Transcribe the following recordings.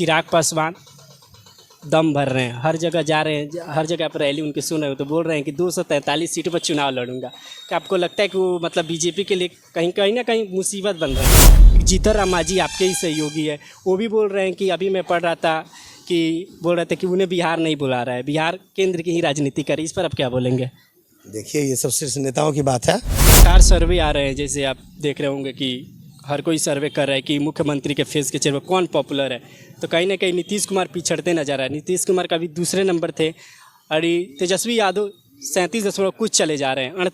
चिराग पासवान दम भर रहे हैं, हर जगह जा रहे हैं, हर जगह पर रैली उनकी सुन रहे हो तो बोल रहे हैं कि 243 सीटों पर चुनाव लड़ूंगा। क्या आपको लगता है कि वो मतलब बीजेपी के लिए कहीं ना कहीं मुसीबत बन रहा है? जीतन राम मांझी आपके ही सहयोगी है, वो भी बोल रहे हैं कि अभी मैं पढ़ रहा था कि बोल रहे थे कि उन्हें बिहार नहीं बुला रहा है, बिहार केंद्र की ही राजनीति करे। इस पर आप क्या बोलेंगे? देखिए, ये सब शीर्ष नेताओं की बात है। 4 सर्वे आ रहे हैं, जैसे आप देख रहे होंगे कि हर कोई सर्वे कर रहा है कि मुख्यमंत्री के फेस के चेहरे पर कौन पॉपुलर है। तो कहीं ना कहीं नीतीश कुमार पिछड़ते नजर आ रहे हैं। नीतीश कुमार का भी दूसरे नंबर थे और तेजस्वी यादव 37 कुछ चले जा रहे हैं,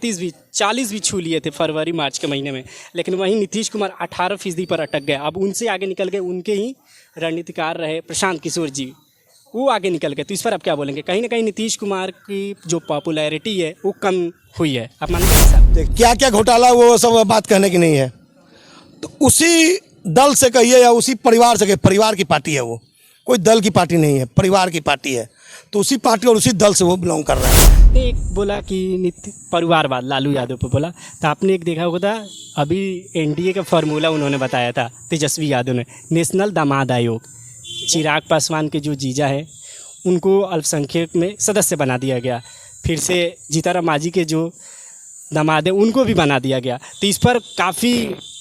40 भी छू लिए थे फरवरी मार्च के महीने में। लेकिन वहीं नीतीश कुमार 18% पर अटक गए। अब उनसे आगे निकल गए उनके ही रणनीतिकार रहे प्रशांत किशोर जी, वो आगे निकल गए। तो इस पर आप क्या बोलेंगे? कहीं ना कहीं नीतीश कुमार की जो पॉपुलैरिटी है वो कम हुई है, आप मानते हैं साहब? क्या क्या घोटाला, वो सब बात कहने की नहीं है। तो उसी दल से कहिए या उसी परिवार से कहिए, परिवार की पार्टी है वो, कोई दल की पार्टी नहीं है, परिवार की पार्टी है। तो उसी पार्टी और उसी दल से वो बिलोंग कर रहा है। एक बोला कि परिवारवाद लालू यादव पे बोला, तो आपने एक देखा होगा था अभी एनडीए का फार्मूला उन्होंने बताया था तेजस्वी यादव ने, नेशनल दामाद आयोग। चिराग पासवान के जो जीजा है उनको अल्पसंख्यक में सदस्य बना दिया गया, फिर से जीतन राम मांझी के जो दामाद है उनको भी बना दिया गया। तो इस पर काफ़ी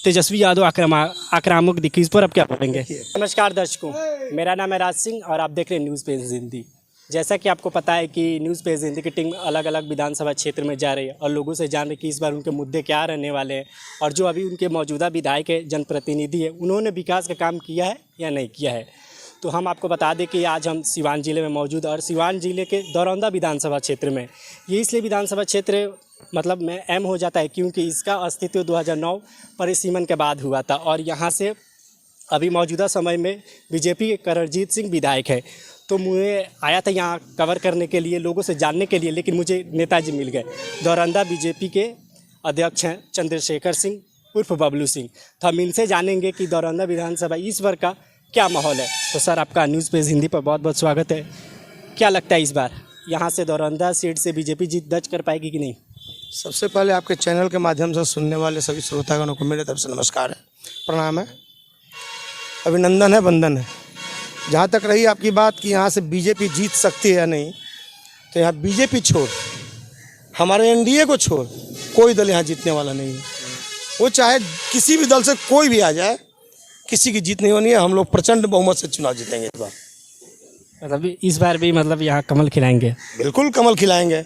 तेजस्वी यादव आक्रामक दिखी। इस पर आप क्या बोलेंगे? नमस्कार दर्शकों, मेरा नाम है राज सिंह और आप देख रहे हैं न्यूज़ पेज हिंदी। जैसा कि आपको पता है कि न्यूज़ पेज हिंदी की टीम अलग अलग विधानसभा क्षेत्र में जा रही है और लोगों से जान रही कि इस बार उनके मुद्दे क्या रहने वाले हैं और जो अभी उनके मौजूदा विधायक है, जनप्रतिनिधि है, उन्होंने विकास का काम किया है या नहीं किया है। तो हम आपको बता दें कि आज हम सिवान ज़िले में मौजूद और सिवान ज़िले के दरौंदा विधानसभा क्षेत्र में, ये इसलिए विधानसभा क्षेत्र मतलब में अहम हो जाता है क्योंकि इसका अस्तित्व 2009 परिसीमन के बाद हुआ था और यहाँ से अभी मौजूदा समय में बीजेपी के करणजीत सिंह विधायक है। तो मुझे आया था यहाँ कवर करने के लिए, लोगों से जानने के लिए, लेकिन मुझे नेताजी मिल गए। दौरांदा बीजेपी के अध्यक्ष हैं चंद्रशेखर सिंह उर्फ बबलू सिंह। तो हम इनसे जानेंगे कि दौरांदा विधानसभा इस बार का क्या माहौल है। तो सर, आपका न्यूज़ पेज हिंदी पर बहुत बहुत स्वागत है। क्या लगता है इस बार यहाँ से दौरांदा सीट से बीजेपी जीत दर्ज कर पाएगी कि नहीं? सबसे पहले आपके चैनल के माध्यम से सुनने वाले सभी श्रोतागणों को मेरे तरफ से नमस्कार है, प्रणाम है, अभिनंदन है, वंदन है। जहाँ तक रही आपकी बात कि यहाँ से बीजेपी जीत सकती है या नहीं, तो यहाँ बीजेपी छोड़, हमारे एनडीए को छोड़, कोई दल यहाँ जीतने वाला नहीं है। वो चाहे किसी भी दल से कोई भी आ जाए, किसी की जीत नहीं होनी है। हम लोग प्रचंड बहुमत से चुनाव जीतेंगे इस बार। मतलब इस बार भी मतलब यहाँ कमल खिलाएंगे? बिल्कुल कमल खिलाएंगे,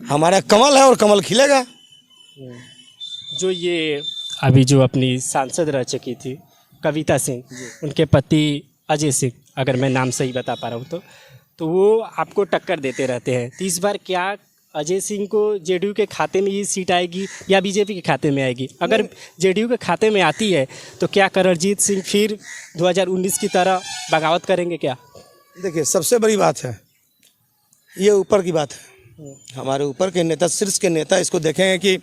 हमारा कमल है और कमल खिलेगा। जो ये अभी जो अपनी सांसद रह चुकी थी कविता सिंह, उनके पति अजय सिंह, अगर मैं नाम सही बता पा रहा हूँ तो वो आपको टक्कर देते रहते हैं। तो इस बार क्या अजय सिंह को जेडीयू के खाते में ये सीट आएगी या बीजेपी के खाते में आएगी? अगर जेडीयू के खाते में आती है तो क्या करणजीत सिंह फिर 2019 की तरह बगावत करेंगे क्या? देखिए, सबसे बड़ी बात है, ये ऊपर की बात है। हमारे ऊपर के नेता, शीर्ष के नेता इसको देखेंगे कि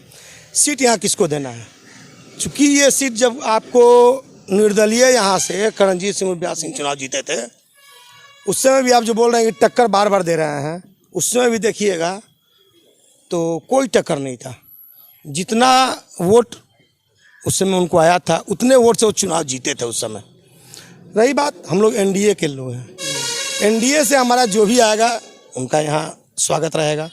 सीट यहाँ किसको देना है। चूँकि ये सीट जब आपको निर्दलीय यहाँ से करणजीत सिंह ब्यास सिंह चुनाव जीते थे, उस समय भी आप जो बोल रहे हैं कि टक्कर बार बार दे रहे हैं, उस समय भी देखिएगा तो कोई टक्कर नहीं था। जितना वोट उस समय उनको आया था, उतने वोट से वो चुनाव जीते थे उस समय। रही बात, हम लोग एनडीए के लोग हैं, एनडीए से हमारा जो भी आएगा उनका यहाँ स्वागत रहेगा।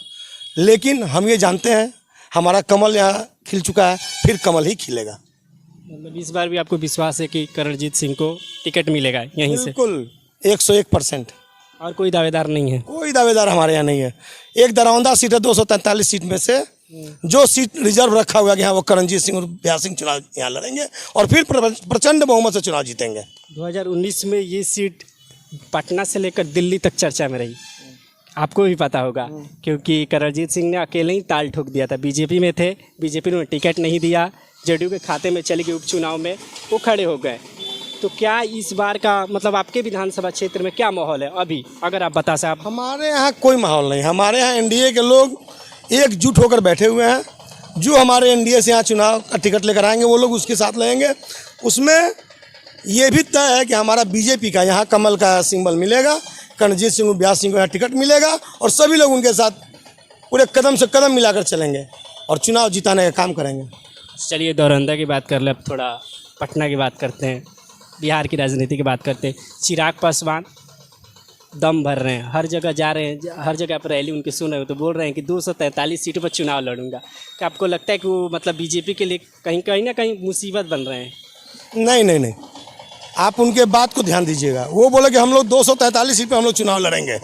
लेकिन हम ये जानते हैं हमारा कमल यहाँ खिल चुका है, फिर कमल ही खिलेगा। मतलब इस बार भी आपको विश्वास है कि करणजीत सिंह को टिकट मिलेगा यहीं से? बिल्कुल 101%। और कोई दावेदार नहीं है? कोई दावेदार हमारे यहाँ नहीं है। एक दरौंदा सीट है 243 सीट में से, जो सीट रिजर्व रखा हुआ है वो करणजीत सिंह और ब्यास सिंह चुनाव यहाँ लड़ेंगे और फिर प्रचंड बहुमत से चुनाव जीतेंगे। 2019 में ये सीट पटना से लेकर दिल्ली तक चर्चा में रही, आपको भी पता होगा, क्योंकि करणजीत सिंह ने अकेले ही ताल ठोक दिया था। बीजेपी में थे, बीजेपी ने टिकट नहीं दिया, जेडीयू के खाते में चली गई उपचुनाव में, वो खड़े हो गए। तो क्या इस बार का मतलब आपके विधानसभा क्षेत्र में क्या माहौल है अभी, अगर आप बता सकें? हमारे यहाँ कोई माहौल नहीं। हमारे यहाँ एनडीए के लोग एकजुट होकर बैठे हुए हैं। जो हमारे एनडीए से यहाँ चुनाव का टिकट लेकर आएंगे वो लोग उसके साथ लगेंगे। उसमें ये भी तय है कि हमारा बीजेपी का यहाँ कमल का सिंबल मिलेगा, करणजीत सिंह ब्यास सिंह को यहाँ टिकट मिलेगा और सभी लोग उनके साथ पूरे कदम से कदम मिलाकर चलेंगे और चुनाव जिताने का काम करेंगे। चलिए, दौरांदा की बात कर ले, अब थोड़ा पटना की बात करते हैं। बिहार की राजनीति की बात करते हैं, चिराग पासवान दम भर रहे हैं, हर जगह जा रहे हैं, हर जगह पर रैली उनकी सुन रहे हो तो बोल रहे हैं कि 243 सीटों पर चुनाव लड़ूंगा। क्या आपको लगता है कि वो मतलब बीजेपी के लिए कहीं ना कहीं मुसीबत बन रहे हैं? नहीं नहीं नहीं, आप उनके बात को ध्यान दीजिएगा। वो बोले कि हम लोग 243 सीट पर हम लोग चुनाव लड़ेंगे,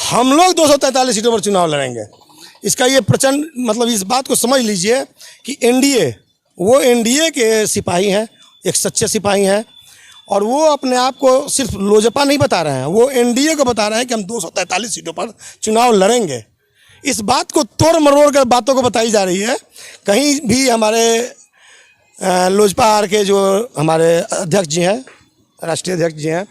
हम लोग 243 सीटों पर चुनाव लड़ेंगे। इसका ये प्रचंड मतलब इस बात को समझ लीजिए कि एनडीए, वो एनडीए के सिपाही हैं, एक सच्चे सिपाही हैं, और वो अपने आप को सिर्फ लोजपा नहीं बता रहे हैं, वो एनडीए को बता रहे हैं कि हम 243 सीटों पर चुनाव लड़ेंगे। इस बात को तोड़ मरोड़ कर बातों को बताई जा रही है। कहीं भी हमारे लोजपा आर के जो हमारे अध्यक्ष जी हैं, राष्ट्रीय अध्यक्ष जी हैं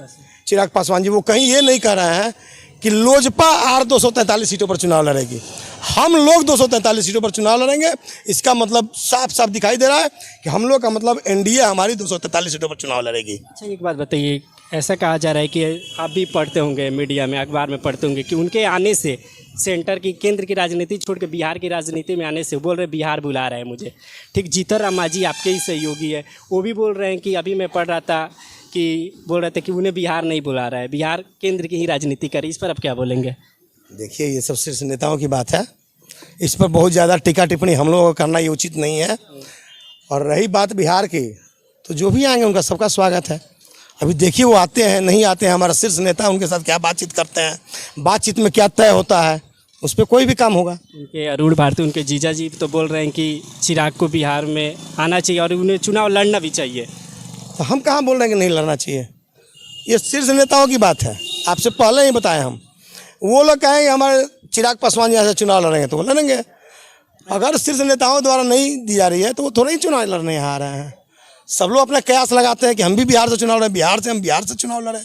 चिराग पासवान जी, वो कहीं ये नहीं कह रहे हैं कि लोजपा आर 243 सीटों पर चुनाव लड़ेगी। हम लोग 243 सीटों पर चुनाव लड़ेंगे। इसका मतलब साफ साफ दिखाई दे रहा है कि हम लोग का मतलब एनडीए हमारी 243 सीटों पर चुनाव लड़ेगी। अच्छा, एक बात बताइए, ऐसा कहा जा रहा है कि आप भी पढ़ते होंगे, मीडिया में अखबार में पढ़ते होंगे कि उनके आने से सेंटर की केंद्र की राजनीति छोड़ के बिहार की राजनीति में आने से बोल रहे बिहार बुला रहा है मुझे। ठीक, जीतन राम मांझी आपके ही सहयोगी है, वो भी बोल रहे हैं कि अभी मैं पढ़ रहा था कि बोल रहे थे कि उन्हें बिहार नहीं बुला रहा है, बिहार केंद्र की ही राजनीति करे। इस पर आप क्या बोलेंगे? देखिए, ये सब शीर्ष नेताओं की बात है, इस पर बहुत ज़्यादा टीका टिप्पणी हम लोगों को करना ये उचित नहीं है। और रही बात बिहार की, तो जो भी आएंगे उनका सबका स्वागत है। अभी देखिए वो आते हैं नहीं आते हैं, हमारा शीर्ष नेता उनके साथ क्या बातचीत करते हैं, बातचीत में क्या तय होता है, उस पर कोई भी काम होगा। उनके अरुण भारती, उनके जीजा जी तो बोल रहे हैं कि चिराग को बिहार में आना चाहिए और उन्हें चुनाव लड़ना भी चाहिए। तो हम कहाँ बोल रहे हैं कि नहीं लड़ना चाहिए? ये शीर्ष नेताओं की बात है, आपसे पहले ही बताए हम। वो लोग कहेंगे हमारे चिराग पासवान यहाँ से चुनाव लड़ेंगे तो वो लड़ेंगे। अगर शीर्ष नेताओं द्वारा नहीं दी जा रही है तो वो थोड़ा ही चुनाव लड़ने यहाँ आ रहे हैं। सब लोग अपना कयास लगाते हैं कि हम भी बिहार से चुनाव लड़ें, हम बिहार से चुनाव लड़ें।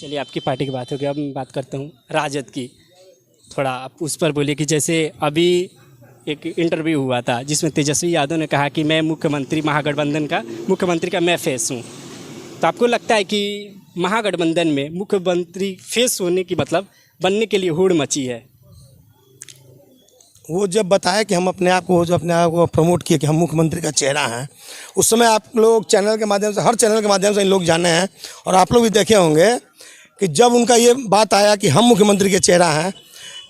चलिए, आपकी पार्टी की बात होगी, अब मैं बात करता हूँ राजद की। थोड़ा आप उस पर बोलिए कि जैसे अभी एक इंटरव्यू हुआ था जिसमें तेजस्वी यादव ने कहा कि मैं मुख्यमंत्री महागठबंधन का मुख्यमंत्री का मैं फेस हूँ। तो आपको लगता है कि महागठबंधन में मुख्यमंत्री फेस होने की मतलब बनने के लिए होड़ मची है? वो जब बताया कि हम अपने आप को प्रमोट किए कि हम मुख्यमंत्री का चेहरा हैं, उस समय आप लोग चैनल के माध्यम से, हर चैनल के माध्यम से इन लोग जाने हैं, और आप लोग भी देखे होंगे कि जब उनका ये बात आया कि हम मुख्यमंत्री के चेहरा हैं,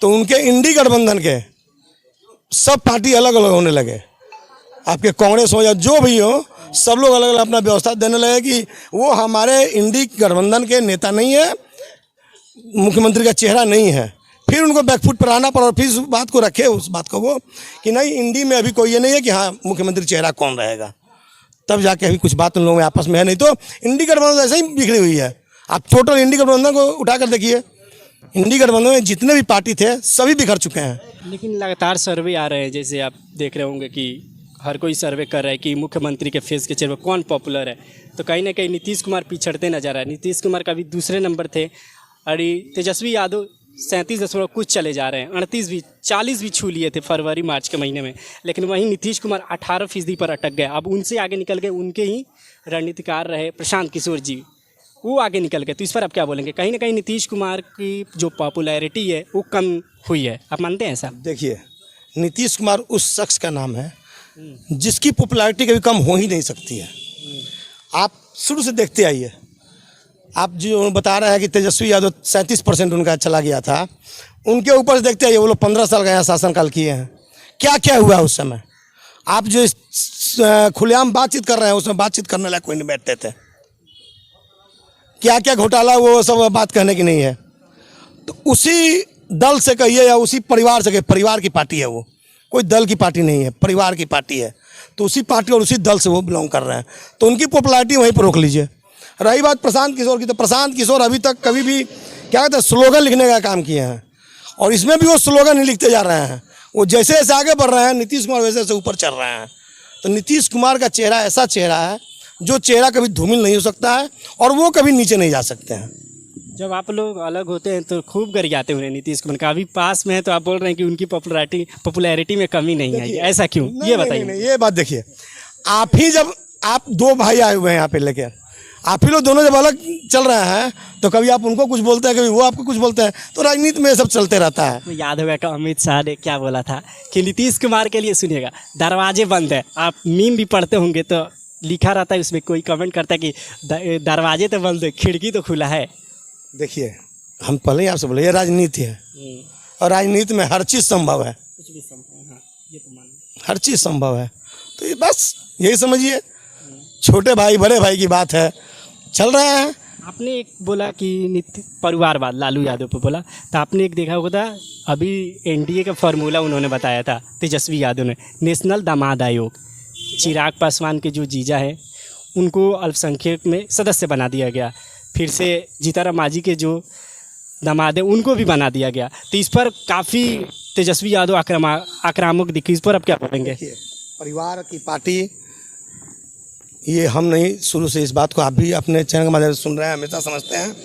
तो उनके इंडी गठबंधन के सब पार्टी अलग अलग होने लगे। आपके कांग्रेस हो या जो भी हो, सब लोग अलग अलग अपना व्यवस्था देने लगे कि वो हमारे इंडी गठबंधन के नेता नहीं है, मुख्यमंत्री का चेहरा नहीं है। फिर उनको बैकफुट पर आना पड़ा और फिर उस बात को रखे, उस बात को वो कि नहीं, इंडी में अभी कोई ये नहीं है कि हाँ मुख्यमंत्री चेहरा कौन रहेगा। तब जाके अभी कुछ बात उन लोगों में आपस में है, नहीं तो इंडी गठबंधन ऐसे ही बिखरी हुई है। आप टोटल इंडी गठबंधन को उठा कर देखिए, इंडी गठबंधन में जितने भी पार्टी थे सभी बिखर चुके हैं। लेकिन लगातार सर्वे आ रहे हैं, जैसे आप देख रहे होंगे कि हर कोई सर्वे कर रहा है कि मुख्यमंत्री के फेस के चेहरे पर कौन पॉपुलर है। तो कहीं ना कहीं नीतीश कुमार पिछड़ते नजर आ रहे हैं। नीतीश कुमार का भी दूसरे नंबर थे और तेजस्वी यादव 37 कुछ चले जा रहे हैं, 38 भी 40 भी छू लिए थे फरवरी मार्च के महीने में। लेकिन वहीं नीतीश कुमार 18% पर अटक गए। अब उनसे आगे निकल गए उनके ही रणनीतिकार रहे प्रशांत किशोर जी, वो आगे निकल गए। तो इस पर आप क्या बोलेंगे? कहीं ना कहीं नीतीश कुमार की जो पॉपुलैरिटी है वो कम हुई है, आप मानते हैं ऐसा? देखिए, नीतीश कुमार उस शख्स का नाम है जिसकी पॉपुलैरिटी कभी कम हो ही नहीं सकती है। आप शुरू से देखते आइए, आप जो बता रहे हैं कि तेजस्वी यादव 37% उनका चला गया था, उनके ऊपर से देखते आइए, वो लोग 15 साल का यहाँ शासनकाल किए हैं। क्या क्या हुआ उस समय? आप जो खुलेआम बातचीत कर रहे हैं उसमें बातचीत करने लायक कोई नहीं बैठते थे। क्या क्या घोटाला, वो सब बात कहने की नहीं है। तो उसी दल से कहिए या उसी परिवार से कहिए, परिवार की पार्टी है वो, कोई दल की पार्टी नहीं है, परिवार की पार्टी है। तो उसी पार्टी और उसी दल से वो बिलोंग कर रहे हैं, तो उनकी पॉपुलैरिटी वहीं पर रोक लीजिए। रही बात प्रशांत किशोर की, तो प्रशांत किशोर अभी तक कभी भी क्या कहते हैं स्लोगन लिखने का काम किए हैं, और इसमें भी वो स्लोगन ही लिखते जा रहे हैं। वो जैसे जैसे आगे बढ़ रहे हैं, नीतीश कुमार वैसे वैसे ऊपर चल रहे हैं। तो नीतीश कुमार का चेहरा ऐसा चेहरा है जो चेहरा कभी धूमिल नहीं हो सकता है और वो कभी नीचे नहीं जा सकते हैं। जब आप लोग अलग होते हैं तो खूब गरियाते हुए नीतीश कुमार का, अभी पास में है तो आप बोल रहे हैं कि उनकी पॉपुलैरिटी में कमी नहीं आई, ऐसा क्यों? ये बताइए। नहीं, ये बात देखिए, आप ही जब आप दो भाई आए हुए हैं यहाँ पे लेके, आप ही लोग दोनों जब अलग चल रहे हैं तो कभी आप उनको कुछ बोलते हैं, कभी वो आपको कुछ बोलते हैं, तो राजनीति में ये सब चलते रहता है। तो याद होगा कि अमित शाह ने क्या बोला था कि नीतीश कुमार के लिए, सुनिएगा, दरवाजे बंद है। आप मीम भी पढ़ते होंगे तो लिखा रहता है उसमें, कोई कमेंट करता है कि दरवाजे तो बंद है, खिड़की तो खुला है। देखिए, हम पहले ही आपसे बोले, ये राजनीति है और राजनीति में हर चीज़ संभव है, कुछ भी संभव है, हाँ, ये तो मान हर चीज़ संभव है। तो ये बस यही समझिए, छोटे भाई बड़े भाई की बात है, चल रहा है। आपने एक बोला कि नित्य परिवारवाद लालू यादव पे बोला, तो आपने एक देखा होगा अभी एनडीए का फार्मूला उन्होंने बताया था तेजस्वी यादव ने, नेशनल दामाद आयोग। चिराग पासवान के जो जीजा है उनको अल्पसंख्यक में सदस्य बना दिया गया, फिर से जीताराम मांझी के जो दामाद है उनको भी बना दिया गया। तो इस पर काफ़ी तेजस्वी यादव आक्रामक दिखी, इस पर आप क्या बोलेंगे? परिवार की पार्टी, ये हम नहीं, शुरू से इस बात को आप भी अपने चैनल के माध्यम से सुन रहे हैं, हमेशा समझते हैं।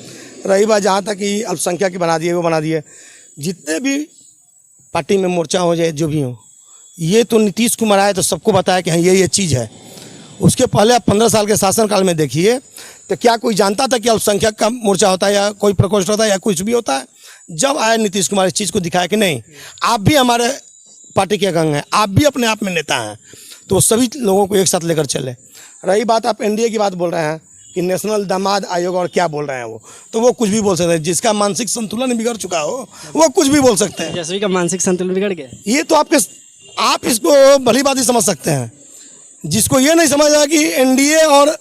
रही बात जहाँ तक कि अल्पसंख्यक की बना दिए, वो बना दिए, जितने भी पार्टी में मोर्चा हो जाए जो भी हो, ये तो नीतीश कुमार आए तो सबको बताया कि हाँ ये चीज़ है। उसके पहले आप 15 साल के शासनकाल में देखिए तो क्या कोई जानता था कि अल्पसंख्यक का मोर्चा होता है या कोई प्रकोष्ठ होता है या कुछ भी होता है? जब आए नीतीश कुमार इस चीज़ को दिखाया कि नहीं, आप भी हमारे पार्टी के अंग हैं, आप भी अपने आप में नेता हैं, तो सभी लोगों को एक साथ लेकर चले। रही बात आप एनडीए की बात बोल रहे हैं कि नेशनल दामाद आयोग और क्या बोल रहे हैं वो कुछ भी बोल सकते हैं। जिसका मानसिक संतुलन बिगड़ चुका हो वो कुछ भी बोल सकते हैं। तेजस्वी का मानसिक संतुलन बिगड़ गया, ये तो आप इसको भली बात ही समझ सकते हैं। जिसको ये नहीं समझ आया कि एनडीए और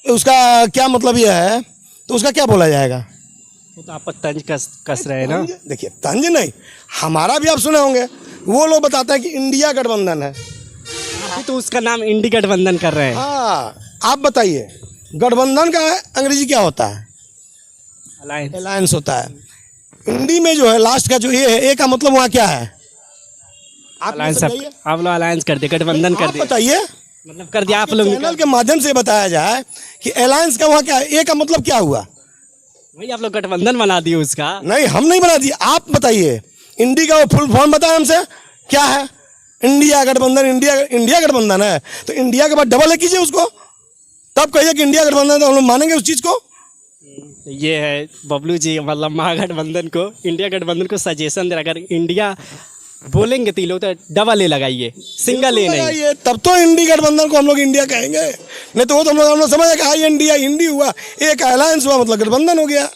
उसका क्या मतलब ये है, तो उसका क्या बोला जाएगा? वो तो आप पर तंज कस रहे हैं ना। देखिए, तंज नहीं, हमारा भी आप सुने होंगे, वो लोग बताते हैं कि इंडिया गठबंधन है, अभी तो उसका नाम इंडी गठबंधन कर रहे हैं। हाँ, आप बताइए गठबंधन का अंग्रेजी क्या होता है? अलायंस होता है। इंडी में जो है लास्ट का जो ए का मतलब वहाँ क्या है? अलायंस, आप लोग अलायंस कर दिए, गठबंधन कर दिए, बताइए, मतलब कर दिया आप लोग। चैनल के माध्यम से बताया जाए कि अलायंस का वहाँ क्या है, ए का मतलब क्या हुआ? वही आप लोग गठबंधन बना दिए उसका। नहीं, हम नहीं बना दिए, आप बताइए। इंडी का वो फुल फॉर्म बताया हमसे, क्या है? इंडिया गठबंधन। इंडिया गठबंधन है तो इंडिया के बाद डबल है कीजिए उसको, तब कहिए कि इंडिया गठबंधन, तो हम लोग मानेंगे उस चीज़ को। ये है बबलू जी, मतलब महागठबंधन को, इंडिया गठबंधन को सजेशन दे रहा, अगर इंडिया बोलेंगे तो लोग तो डबल ए लगाइए, सिंगल ए नहीं, तब तो इंडी गठबंधन को हम लोग इंडिया कहेंगे। नहीं तो वो तो हम लोग समझ कि हाँ इंडिया, इंडी हुआ, एक अलायंस हुआ मतलब गठबंधन हो गया।